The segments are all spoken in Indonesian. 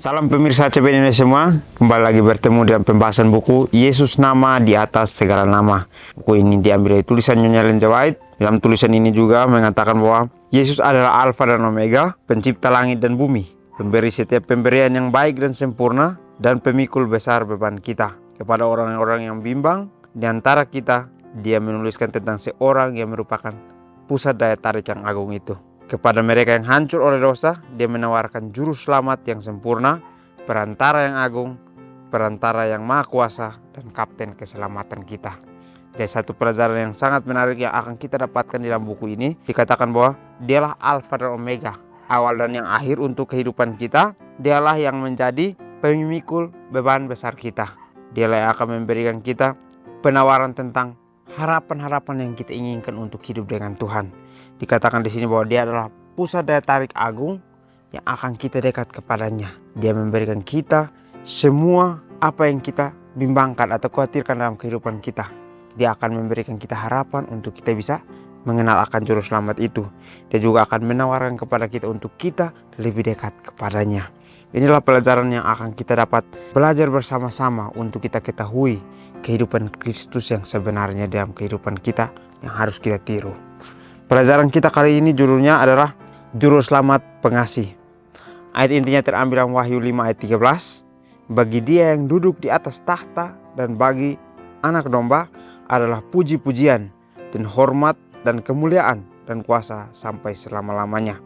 Salam pemirsa CP Indonesia semua, kembali lagi bertemu dalam pembahasan buku Yesus Nama di Atas Segala Nama. Buku ini diambil dari tulisan Nyonya Ellen G. White. Dalam tulisan ini juga mengatakan bahwa Yesus adalah Alfa dan Omega, pencipta langit dan bumi, pemberi setiap pemberian yang baik dan sempurna, dan pemikul besar beban kita. Kepada orang-orang yang bimbang di antara kita, dia menuliskan tentang seorang yang merupakan pusat daya tarik yang agung itu. Kepada mereka yang hancur oleh dosa, dia menawarkan juru selamat yang sempurna, perantara yang agung, perantara yang maha kuasa, dan kapten keselamatan kita. Jadi satu pelajaran yang sangat menarik yang akan kita dapatkan di dalam buku ini, dikatakan bahwa dialah Alfa dan Omega, awal dan yang akhir untuk kehidupan kita. Dialah yang menjadi pemikul beban besar kita. Dialah yang akan memberikan kita penawaran tentang harapan-harapan yang kita inginkan untuk hidup dengan Tuhan. Dikatakan di sini bahwa dia adalah pusat daya tarik agung yang akan kita dekat kepadanya. Dia memberikan kita semua apa yang kita bimbangkan atau khawatirkan dalam kehidupan kita. Dia akan memberikan kita harapan untuk kita bisa mengenal akan juru selamat itu. Dia juga akan menawarkan kepada kita untuk kita lebih dekat kepadanya. Inilah pelajaran yang akan kita dapat belajar bersama-sama untuk kita ketahui kehidupan Kristus yang sebenarnya dalam kehidupan kita yang harus kita tiru. Pelajaran kita kali ini judulnya adalah Juru Selamat Pengasih. Ayat intinya terambil dalam Wahyu 5 ayat 13. Bagi dia yang duduk di atas tahta dan bagi anak domba adalah puji-pujian dan hormat dan kemuliaan dan kuasa sampai selama-lamanya.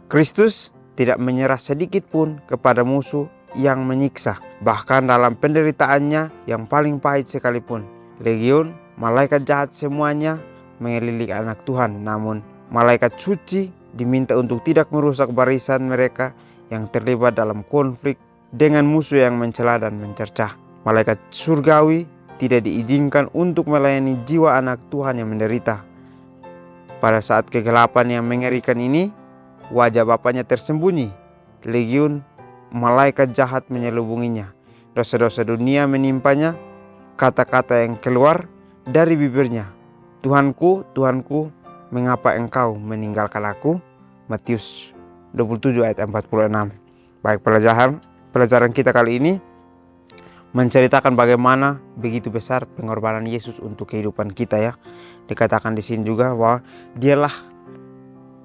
Kristus tidak menyerah sedikit pun kepada musuh yang menyiksa. Bahkan dalam penderitaannya yang paling pahit sekalipun, legiun, malaikat jahat semuanya mengelilingi anak Tuhan. Namun malaikat suci diminta untuk tidak merusak barisan mereka yang terlibat dalam konflik dengan musuh yang mencela dan mencercah. Malaikat surgawi tidak diizinkan untuk melayani jiwa anak Tuhan yang menderita. Pada saat kegelapan yang mengerikan ini, wajah Bapaknya tersembunyi. Legiun malaikat jahat menyelubunginya. Dosa-dosa dunia menimpanya. Kata-kata yang keluar dari bibirnya, Tuhanku, Tuhanku, mengapa engkau meninggalkan aku? Matius 27 ayat 46. Baik, pelajaran kita kali ini menceritakan bagaimana begitu besar pengorbanan Yesus untuk kehidupan kita ya. Dikatakan di sini juga bahwa dialah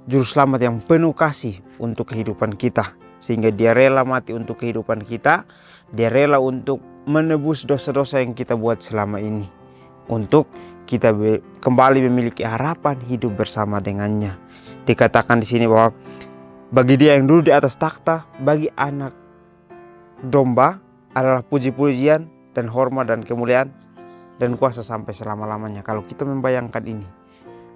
juru selamat yang penuh kasih untuk kehidupan kita. Sehingga dia rela mati untuk kehidupan kita. Dia rela untuk menebus dosa-dosa yang kita buat selama ini, untuk kita kembali memiliki harapan hidup bersama dengannya. Dikatakan di sini bahwa bagi dia yang duduk di atas takhta, bagi anak domba adalah puji-pujian dan hormat dan kemuliaan dan kuasa sampai selama-lamanya. Kalau kita membayangkan ini,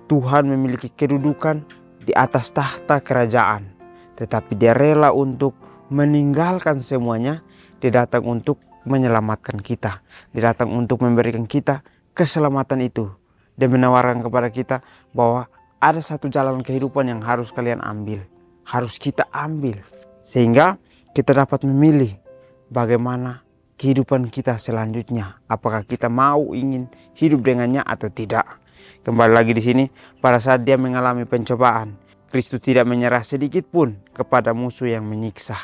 Tuhan memiliki kedudukan di atas tahta kerajaan, tetapi dia rela untuk meninggalkan semuanya. Dia datang untuk menyelamatkan kita. Dia datang untuk memberikan kita keselamatan itu. Dia menawarkan kepada kita bahwa ada satu jalan kehidupan yang harus kalian ambil. Harus kita ambil. Sehingga kita dapat memilih bagaimana kehidupan kita selanjutnya. Apakah kita mau ingin hidup dengannya atau tidak. Kembali lagi di sini, pada saat dia mengalami pencobaan, Kristus tidak menyerah sedikit pun kepada musuh yang menyiksa.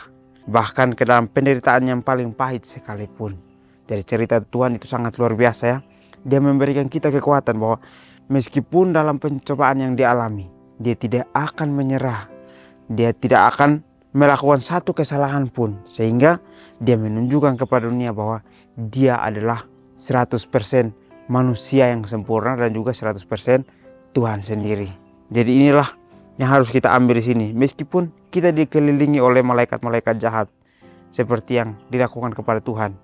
Bahkan ke dalam penderitaan yang paling pahit sekalipun. Jadi cerita Tuhan itu sangat luar biasa ya. Dia memberikan kita kekuatan bahwa meskipun dalam pencobaan yang dialami, dia tidak akan menyerah. Dia tidak akan melakukan satu kesalahan pun. Sehingga dia menunjukkan kepada dunia bahwa dia adalah 100% manusia yang sempurna dan juga 100% Tuhan sendiri. Jadi inilah yang harus kita ambil di sini. Meskipun kita dikelilingi oleh malaikat-malaikat jahat seperti yang dilakukan kepada Tuhan,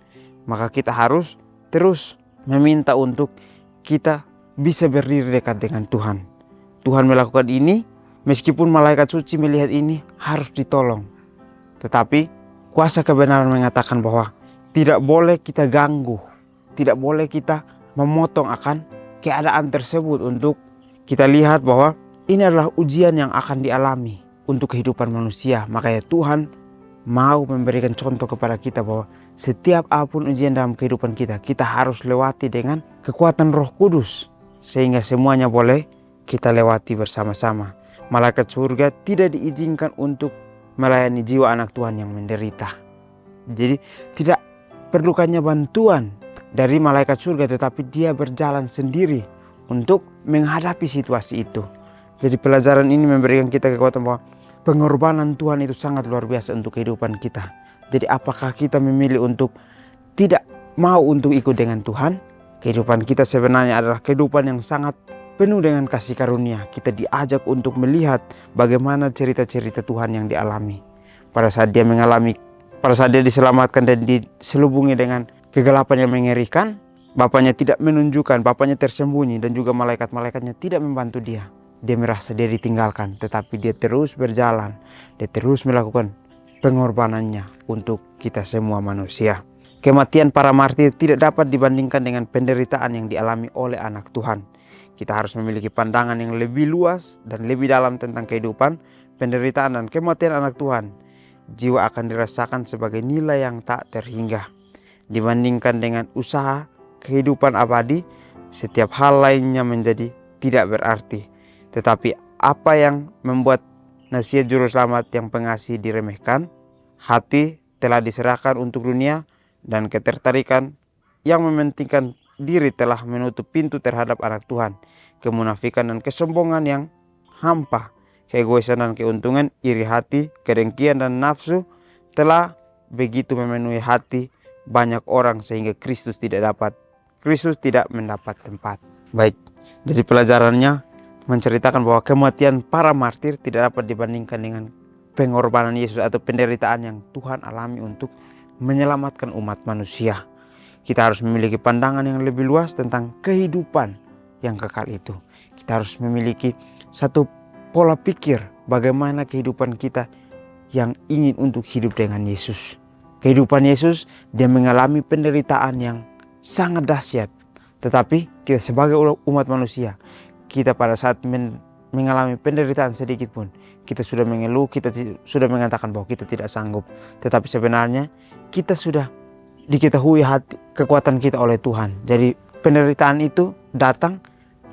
maka kita harus terus meminta untuk kita bisa berdiri dekat dengan Tuhan. Tuhan melakukan ini meskipun malaikat suci melihat ini harus ditolong. Tetapi kuasa kebenaran mengatakan bahwa tidak boleh kita ganggu, tidak boleh kita memotong akan keadaan tersebut untuk kita lihat bahwa ini adalah ujian yang akan dialami untuk kehidupan manusia. Makanya Tuhan mau memberikan contoh kepada kita bahwa setiap apapun ujian dalam kehidupan kita, kita harus lewati dengan kekuatan Roh Kudus. Sehingga semuanya boleh kita lewati bersama-sama. Malaikat surga tidak diizinkan untuk melayani jiwa anak Tuhan yang menderita. Jadi tidak perlukannya bantuan dari malaikat surga, tetapi dia berjalan sendiri untuk menghadapi situasi itu. Jadi pelajaran ini memberikan kita kekuatan bahwa pengorbanan Tuhan itu sangat luar biasa untuk kehidupan kita. Jadi apakah kita memilih untuk tidak mau untuk ikut dengan Tuhan? Kehidupan kita sebenarnya adalah kehidupan yang sangat penuh dengan kasih karunia. Kita diajak untuk melihat bagaimana cerita-cerita Tuhan yang dialami. Pada saat dia diselamatkan dan diselubungi dengan kegelapan yang mengerikan, Bapaknya tidak menunjukkan, Bapaknya tersembunyi, dan juga malaikat-malaikatnya tidak membantu dia. Dia merasa dia ditinggalkan, tetapi dia terus berjalan. Dia terus melakukan pengorbanannya untuk kita semua manusia. Kematian para martir tidak dapat dibandingkan dengan penderitaan yang dialami oleh anak Tuhan. Kita harus memiliki pandangan yang lebih luas dan lebih dalam tentang kehidupan, penderitaan, dan kematian anak Tuhan. Jiwa akan dirasakan sebagai nilai yang tak terhingga. Dibandingkan dengan usaha kehidupan abadi, setiap hal lainnya menjadi tidak berarti. Tetapi apa yang membuat nasihat juru selamat yang pengasih diremehkan? Hati telah diserahkan untuk dunia, dan ketertarikan yang mementingkan diri telah menutup pintu terhadap anak Tuhan. Kemunafikan dan kesombongan yang hampa, keegoisan dan keuntungan, iri hati, kedengkian dan nafsu telah begitu memenuhi hati banyak orang sehingga Kristus tidak mendapat tempat. Baik, jadi pelajarannya menceritakan bahwa kematian para martir tidak dapat dibandingkan dengan pengorbanan Yesus atau penderitaan yang Tuhan alami untuk menyelamatkan umat manusia. Kita harus memiliki pandangan yang lebih luas tentang kehidupan yang kekal itu. Kita harus memiliki satu pola pikir bagaimana kehidupan kita yang ingin untuk hidup dengan Yesus. Kehidupan Yesus, dia mengalami penderitaan yang sangat dahsyat. Tetapi kita sebagai umat manusia, kita pada saat mengalami penderitaan sedikit pun, kita sudah mengeluh, kita sudah mengatakan bahwa kita tidak sanggup. Tetapi sebenarnya kita sudah diketahui kekuatan kita oleh Tuhan. Jadi penderitaan itu datang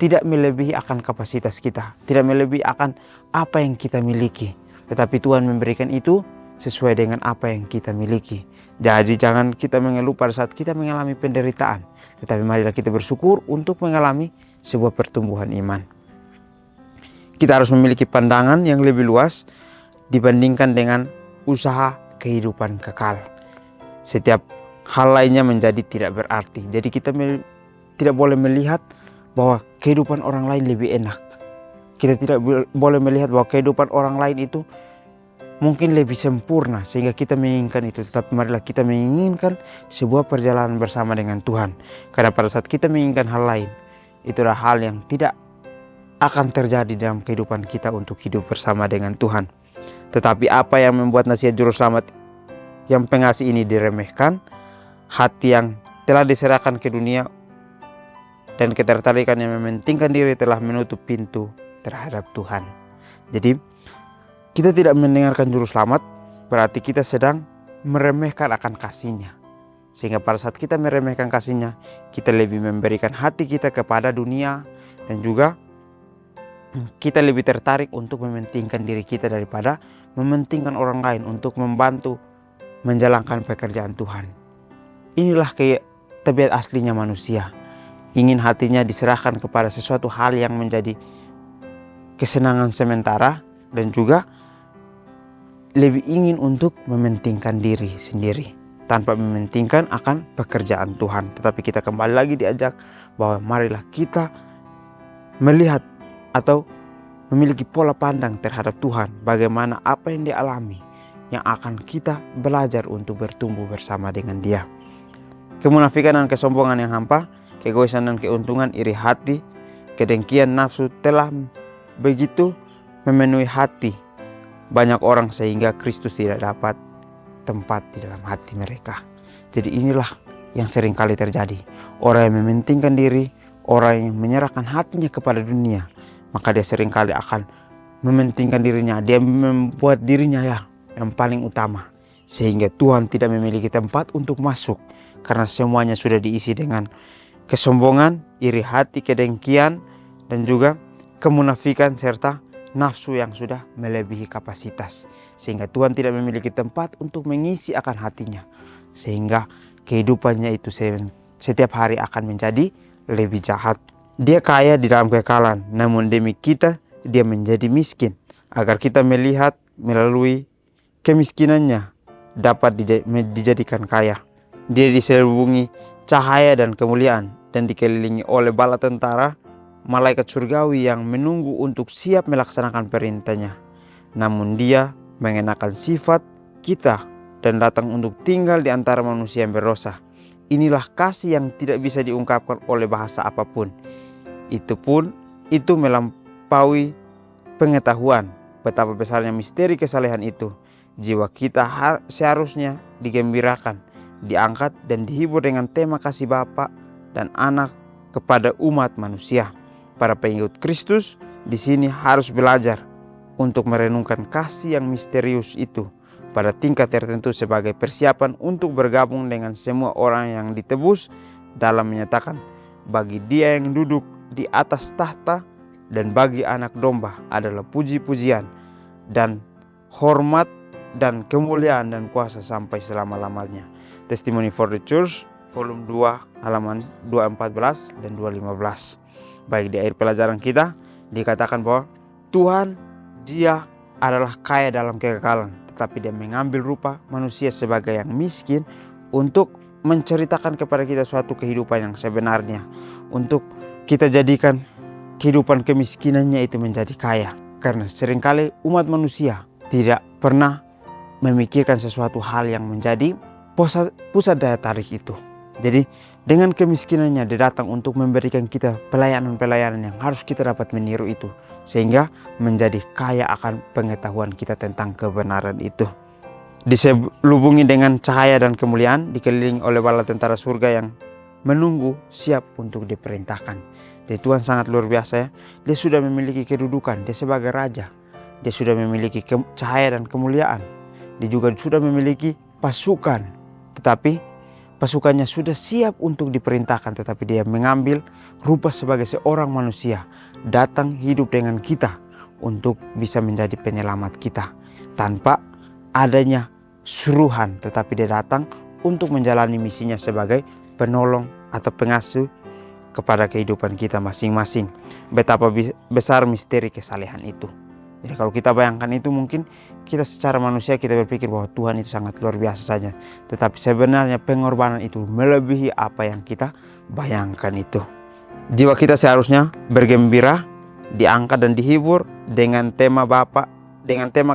tidak melebihi akan kapasitas kita, tidak melebihi akan apa yang kita miliki. Tetapi Tuhan memberikan itu sesuai dengan apa yang kita miliki. Jadi jangan kita mengeluh pada saat kita mengalami penderitaan, tetapi marilah kita bersyukur untuk mengalami sebuah pertumbuhan iman. Kita harus memiliki pandangan yang lebih luas dibandingkan dengan usaha kehidupan kekal. Setiap hal lainnya menjadi tidak berarti. Jadi kita tidak boleh melihat bahwa kehidupan orang lain lebih enak. Kita tidak boleh melihat bahwa kehidupan orang lain itu mungkin lebih sempurna sehingga kita menginginkan itu. Tetapi marilah kita menginginkan sebuah perjalanan bersama dengan Tuhan. Karena pada saat kita menginginkan hal lain, itulah hal yang tidak akan terjadi dalam kehidupan kita untuk hidup bersama dengan Tuhan. Tetapi apa yang membuat nasihat juru selamat yang pengasih ini diremehkan? Hati yang telah diserahkan ke dunia dan ketertarikan yang mementingkan diri telah menutup pintu terhadap Tuhan. Jadi kita tidak mendengarkan juru selamat, berarti kita sedang meremehkan akan kasihnya. Sehingga pada saat kita meremehkan kasihnya, kita lebih memberikan hati kita kepada dunia, dan juga kita lebih tertarik untuk mementingkan diri kita daripada mementingkan orang lain untuk membantu menjalankan pekerjaan Tuhan. Inilah tabiat aslinya manusia. Ingin hatinya diserahkan kepada sesuatu hal yang menjadi kesenangan sementara, dan juga lebih ingin untuk mementingkan diri sendiri tanpa mementingkan akan pekerjaan Tuhan. Tetapi kita kembali lagi diajak bahwa marilah kita melihat atau memiliki pola pandang terhadap Tuhan, bagaimana apa yang dia alami, yang akan kita belajar untuk bertumbuh bersama dengan dia. Kemunafikan dan kesombongan yang hampa, keegoisan dan keuntungan, iri hati, kedengkian, nafsu telah begitu memenuhi hati banyak orang sehingga Kristus tidak dapat tempat di dalam hati mereka. Jadi inilah yang sering kali terjadi. Orang yang mementingkan diri, orang yang menyerahkan hatinya kepada dunia, maka dia seringkali akan mementingkan dirinya. Dia membuat dirinya yang paling utama, sehingga Tuhan tidak memiliki tempat untuk masuk, karena semuanya sudah diisi dengan kesombongan, iri hati, kedengkian, dan juga kemunafikan serta nafsu yang sudah melebihi kapasitas. sehingga Tuhan tidak memiliki tempat untuk mengisi akan hatinya, sehingga kehidupannya itu setiap hari akan menjadi lebih jahat. Dia kaya di dalam kekekalan, namun demi kita dia menjadi miskin, agar kita melihat melalui kemiskinannya dapat dijadikan kaya. Dia diselubungi cahaya dan kemuliaan dan dikelilingi oleh bala tentara malaikat surgawi yang menunggu untuk siap melaksanakan perintahnya. Namun dia mengenakan sifat kita dan datang untuk tinggal di antara manusia yang berdosa. Inilah kasih yang tidak bisa diungkapkan oleh bahasa apapun. Itu melampaui pengetahuan betapa besarnya misteri kesalehan itu. Jiwa kita seharusnya digembirakan, diangkat dan dihibur dengan tema kasih Bapa dan Anak kepada umat manusia. Para pengikut Kristus di sini harus belajar untuk merenungkan kasih yang misterius itu pada tingkat tertentu sebagai persiapan untuk bergabung dengan semua orang yang ditebus dalam menyatakan bagi Dia yang duduk di atas tahta dan bagi Anak Domba adalah puji-pujian dan hormat dan kemuliaan dan kuasa sampai selama-lamanya. Testimony for the Church, volume 2, halaman 214 dan 215. Baik, di akhir pelajaran kita dikatakan bahwa Tuhan Dia adalah kaya dalam kekekalan, tetapi Dia mengambil rupa manusia sebagai yang miskin untuk menceritakan kepada kita suatu kehidupan yang sebenarnya, untuk kita jadikan kehidupan kemiskinannya itu menjadi kaya. Karena seringkali umat manusia tidak pernah memikirkan sesuatu hal yang menjadi pusat daya tarik itu. Jadi dengan kemiskinannya dia datang untuk memberikan kita pelayanan-pelayanan yang harus kita dapat meniru itu, sehingga menjadi kaya akan pengetahuan kita tentang kebenaran itu. Diselubungi dengan cahaya dan kemuliaan, dikelilingi oleh bala tentara surga yang menunggu siap untuk diperintahkan. Jadi Tuhan sangat luar biasa ya. Dia sudah memiliki kedudukan, dia sebagai raja. Dia sudah memiliki cahaya dan kemuliaan. Dia juga sudah memiliki pasukan, tetapi pasukannya sudah siap untuk diperintahkan, tetapi dia mengambil rupa sebagai seorang manusia, datang hidup dengan kita untuk bisa menjadi penyelamat kita. Tanpa adanya suruhan, tetapi dia datang untuk menjalani misinya sebagai penolong atau pengasuh kepada kehidupan kita masing-masing. Betapa besar misteri kesalehan itu. Jadi kalau kita bayangkan itu, mungkin kita secara manusia kita berpikir bahwa Tuhan itu sangat luar biasa saja. Tetapi sebenarnya pengorbanan itu melebihi apa yang kita bayangkan itu. Jiwa kita seharusnya bergembira, diangkat dan dihibur dengan tema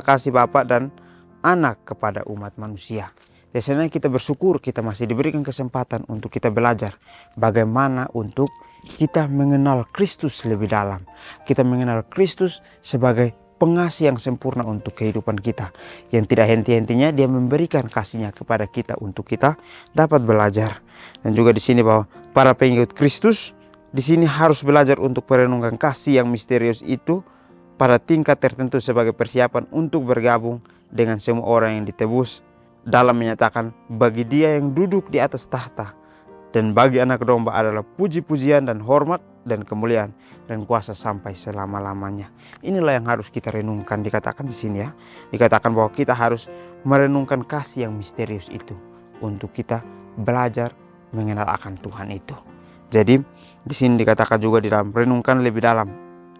kasih Bapa dan Anak kepada umat manusia. Biasanya kita bersyukur kita masih diberikan kesempatan untuk kita belajar bagaimana untuk kita mengenal Kristus lebih dalam. Kita mengenal Kristus sebagai pengasih yang sempurna untuk kehidupan kita, yang tidak henti-hentinya dia memberikan kasihnya kepada kita untuk kita dapat belajar. Dan juga di sini bahwa para pengikut Kristus di sini harus belajar untuk merenungkan kasih yang misterius itu pada tingkat tertentu sebagai persiapan untuk bergabung dengan semua orang yang ditebus dalam menyatakan bagi Dia yang duduk di atas tahta dan bagi Anak Domba adalah puji-pujian dan hormat dan kemuliaan dan kuasa sampai selama-lamanya. Inilah yang harus kita renungkan. Dikatakan di sini ya, dikatakan bahwa kita harus merenungkan kasih yang misterius itu untuk kita belajar mengenal akan Tuhan itu. Jadi di sini dikatakan juga di dalam renungkan lebih dalam.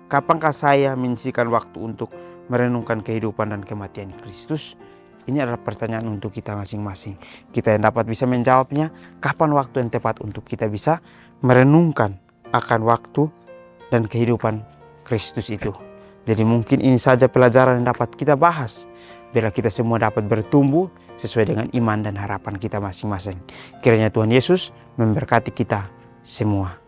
Kapankah saya menyisihkan waktu untuk merenungkan kehidupan dan kematian Kristus? Ini adalah pertanyaan untuk kita masing-masing. Kita yang dapat bisa menjawabnya, kapan waktu yang tepat untuk kita bisa merenungkan akan waktu dan kehidupan Kristus itu. Jadi mungkin ini saja pelajaran yang dapat kita bahas, biar kita semua dapat bertumbuh sesuai dengan iman dan harapan kita masing-masing. Kiranya Tuhan Yesus memberkati kita semua.